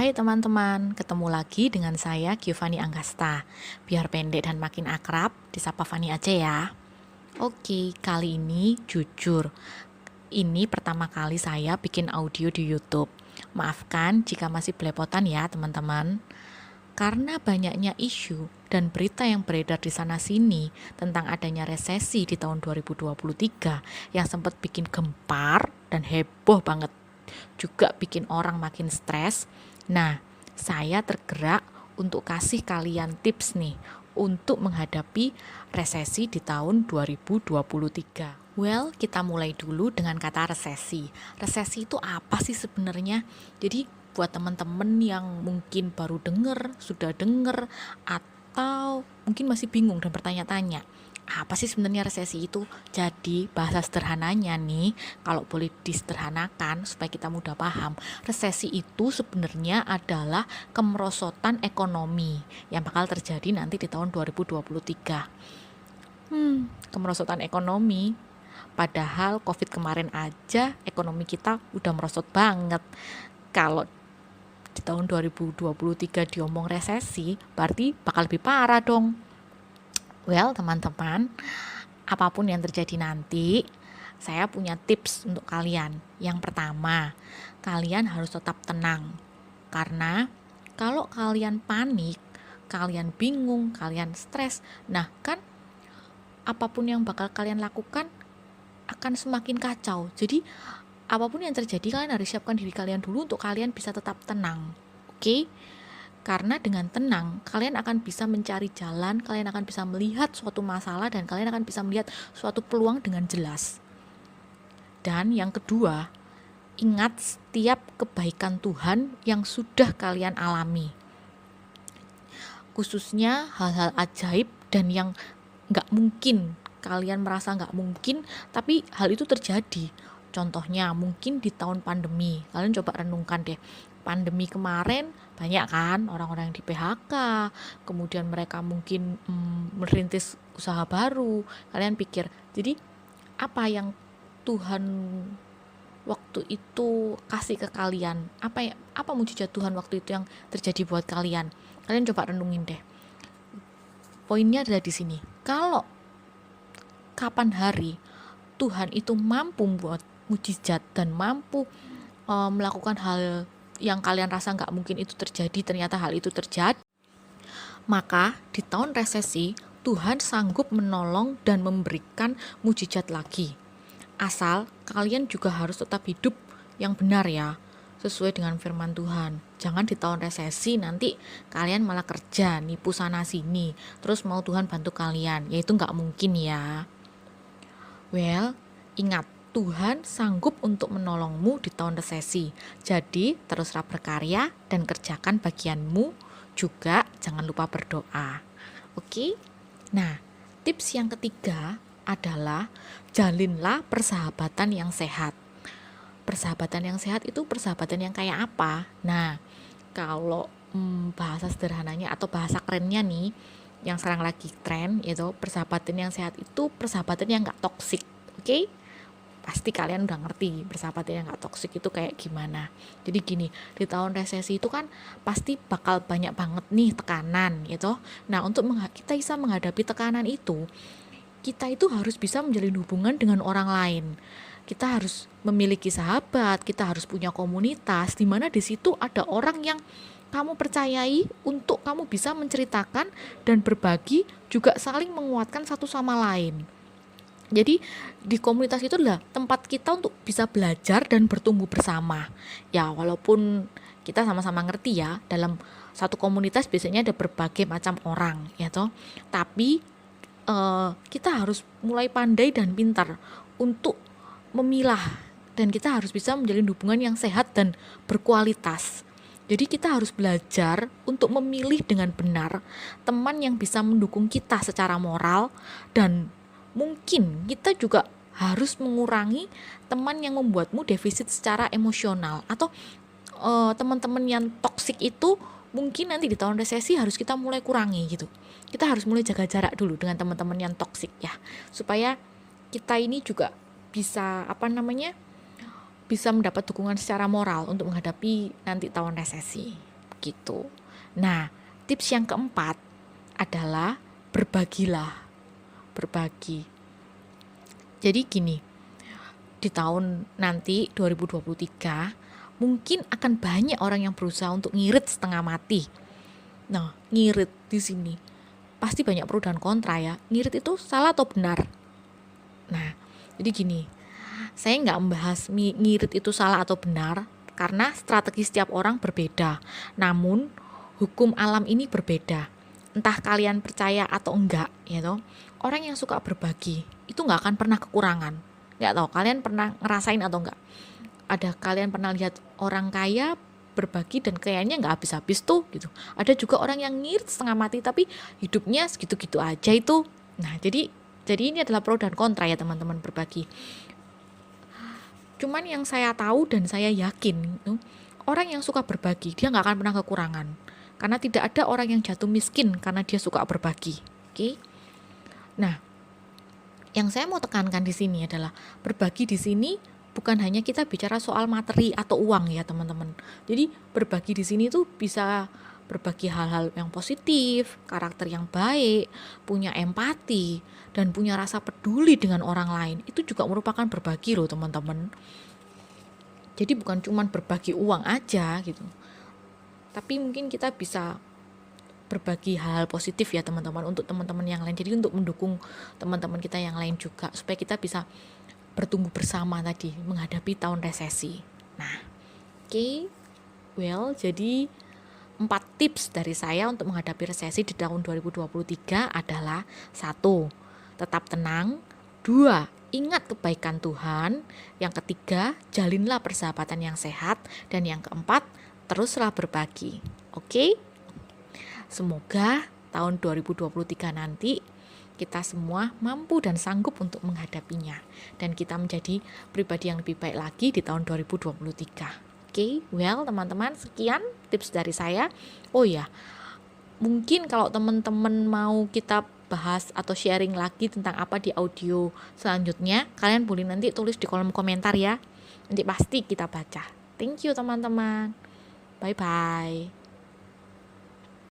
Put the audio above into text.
Hai teman-teman, ketemu lagi dengan saya Giovanni Anggasta. Biar pendek dan makin akrab, disapa Fani aja ya. Oke, kali ini jujur, ini pertama kali saya bikin audio di YouTube. Maafkan jika masih belepotan ya teman-teman. Karena banyaknya isu dan berita yang beredar di sana-sini tentang adanya resesi di tahun 2023 yang sempat bikin gempar dan heboh banget, juga bikin orang makin stres. Nah, saya tergerak untuk kasih kalian tips nih untuk menghadapi resesi di tahun 2023. Well, kita mulai dulu dengan kata resesi. Resesi itu apa sih sebenarnya? Jadi, buat teman-teman yang mungkin baru dengar, sudah dengar, atau mungkin masih bingung dan bertanya-tanya, apa sih sebenarnya resesi itu? Jadi, bahasa sederhananya nih, kalau boleh disederhanakan supaya kita mudah paham, resesi itu sebenarnya adalah kemerosotan ekonomi yang bakal terjadi nanti di tahun 2023. Kemerosotan ekonomi. Padahal COVID kemarin aja ekonomi kita udah merosot banget. Kalau di tahun 2023 diomong resesi, berarti bakal lebih parah dong. Well, teman-teman, apapun yang terjadi nanti, saya punya tips untuk kalian. Yang pertama, kalian harus tetap tenang. Karena kalau kalian panik, kalian bingung, kalian stres, nah kan apapun yang bakal kalian lakukan akan semakin kacau. Jadi apapun yang terjadi, kalian harus siapkan diri kalian dulu untuk kalian bisa tetap tenang. Oke? Karena dengan tenang, kalian akan bisa mencari jalan, kalian akan bisa melihat suatu masalah, dan kalian akan bisa melihat suatu peluang dengan jelas. Dan yang kedua, ingat setiap kebaikan Tuhan yang sudah kalian alami. Khususnya hal-hal ajaib dan yang gak mungkin, kalian merasa gak mungkin, tapi hal itu terjadi. Contohnya mungkin di tahun pandemi, kalian coba renungkan deh, pandemi kemarin banyak kan orang-orang yang di PHK, kemudian mereka mungkin merintis usaha baru. Kalian pikir, jadi apa yang Tuhan waktu itu kasih ke kalian? Apa mujizat Tuhan waktu itu yang terjadi buat kalian? Kalian coba renungin deh. Poinnya adalah di sini. Kalau kapan hari Tuhan itu mampu buat mujizat dan mampu melakukan hal yang kalian rasa nggak mungkin itu terjadi, ternyata hal itu terjadi, maka di tahun resesi Tuhan sanggup menolong dan memberikan mujizat lagi. Asal kalian juga harus tetap hidup yang benar ya, sesuai dengan firman Tuhan. Jangan di tahun resesi nanti kalian malah kerja nipu sana sini, terus mau Tuhan bantu kalian, ya itu nggak mungkin ya. Well, ingat, Tuhan sanggup untuk menolongmu di tahun resesi. Jadi, teruslah berkarya dan kerjakan bagianmu. Juga jangan lupa berdoa. Oke? Nah, tips yang ketiga adalah jalinlah persahabatan yang sehat. Persahabatan yang sehat itu persahabatan yang kayak apa? Nah, kalau bahasa sederhananya atau bahasa kerennya nih, yang sekarang lagi tren itu persahabatan yang sehat itu persahabatan yang gak toksik. Oke? Pasti kalian udah ngerti persahabatan yang gak toksik itu kayak gimana. Jadi gini, di tahun resesi itu kan pasti bakal banyak banget nih tekanan gitu. Nah, untuk kita bisa menghadapi tekanan itu, kita itu harus bisa menjalin hubungan dengan orang lain. Kita harus memiliki sahabat, kita harus punya komunitas di mana di situ ada orang yang kamu percayai untuk kamu bisa menceritakan dan berbagi, juga saling menguatkan satu sama lain. Jadi di komunitas itu adalah tempat kita untuk bisa belajar dan bertumbuh bersama. Ya walaupun kita sama-sama ngerti ya, dalam satu komunitas biasanya ada berbagai macam orang ya toh. Tapi kita harus mulai pandai dan pintar untuk memilah, dan kita harus bisa menjalin hubungan yang sehat dan berkualitas. Jadi kita harus belajar untuk memilih dengan benar teman yang bisa mendukung kita secara moral, dan mungkin kita juga harus mengurangi teman yang membuatmu defisit secara emosional, atau teman-teman yang toksik itu mungkin nanti di tahun resesi harus kita mulai kurangi gitu. Kita harus mulai jaga jarak dulu dengan teman-teman yang toksik ya, supaya kita ini juga bisa bisa mendapat dukungan secara moral untuk menghadapi nanti tahun resesi. gitu. Nah, tips yang keempat adalah berbagilah. Berbagi. Jadi gini, di tahun nanti 2023 mungkin akan banyak orang yang berusaha untuk ngirit setengah mati. Nah, ngirit di sini pasti banyak pro dan kontra ya. Ngirit itu salah atau benar? Nah, jadi gini, saya nggak membahas ngirit itu salah atau benar karena strategi setiap orang berbeda. Namun, hukum alam ini berbeda. Entah kalian percaya atau enggak, ya toh. Orang yang suka berbagi itu nggak akan pernah kekurangan. Nggak tahu kalian pernah ngerasain atau enggak? Ada kalian pernah lihat orang kaya berbagi dan kayaknya nggak habis-habis tuh gitu. Ada juga orang yang ngirit setengah mati tapi hidupnya segitu-gitu aja itu. Nah, jadi ini adalah pro dan kontra ya teman-teman berbagi. Cuman yang saya tahu dan saya yakin itu, orang yang suka berbagi dia nggak akan pernah kekurangan. Karena tidak ada orang yang jatuh miskin karena dia suka berbagi. Oke? Nah, yang saya mau tekankan di sini adalah berbagi di sini bukan hanya kita bicara soal materi atau uang ya teman-teman. Jadi berbagi di sini tuh bisa berbagi hal-hal yang positif, karakter yang baik, punya empati, dan punya rasa peduli dengan orang lain. Itu juga merupakan berbagi loh teman-teman. Jadi bukan cuma berbagi uang aja gitu. Tapi mungkin kita bisa berbagi hal positif ya teman-teman untuk teman-teman yang lain. Jadi untuk mendukung teman-teman kita yang lain juga supaya kita bisa bertumbuh bersama tadi menghadapi tahun resesi. Nah, oke. Well, jadi 4 tips dari saya untuk menghadapi resesi di tahun 2023 adalah 1. Tetap tenang. 2. Ingat kebaikan Tuhan. Yang ketiga, jalinlah persahabatan yang sehat. Dan yang keempat, teruslah berbagi. Oke? Semoga tahun 2023 nanti kita semua mampu dan sanggup untuk menghadapinya. Dan kita menjadi pribadi yang lebih baik lagi di tahun 2023. Oke, well teman-teman, sekian tips dari saya. Oh ya, mungkin kalau teman-teman mau kita bahas atau sharing lagi tentang apa di audio selanjutnya, kalian boleh nanti tulis di kolom komentar ya. Nanti pasti kita baca. Thank you teman-teman. Bye-bye.